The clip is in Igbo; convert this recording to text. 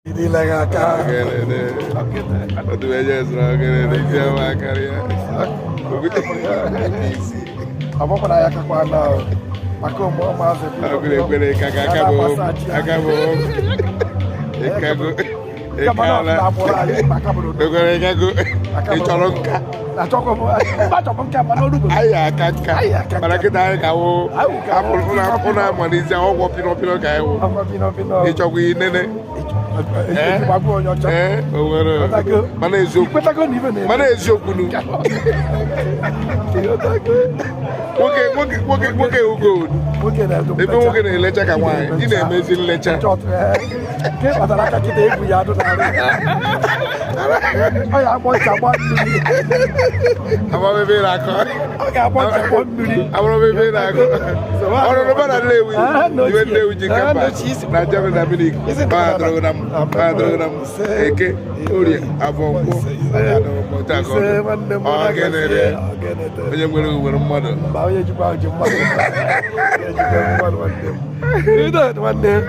Ini lagi akak. Waktu aja seragam ini dia makan ya. Apa pada ayah kekuana? Aku mau masuk. Aku boleh kakak bohong. Kamu nak bola ini maka baru. Colong kak. Nah cokok baca pengkap mana dulu. Ayah kakak. Pada kita kau. Puna manisnya oh pino kau. Apa pino. Dicoki ini nih. Bagus nyocok. Mana esok? Mana esok bunu? Woke ugo. Ebe woke na lecha ka nwanyị. Ị na-emezi lecha. Ke madaraka kita egwu ya do na. Ọ ya agbo chagbo mmiri. Aba bebe na akọ. Ọ ga-agbo chagbo mmiri. Abụrụ bebe na akọ. Ọrụ n'ụba na Nnewi. Iwe Nnewi ji kemba. Na Germany na Munich. Mahadum na m. Eke. Orie. Afọ nkwụ. Ya na ụbọchị akọ. Ọ gịnị. Onye nwere mmadụ. Onye jikwa mmadụ. Onye jikwa mmadụ nwanne m.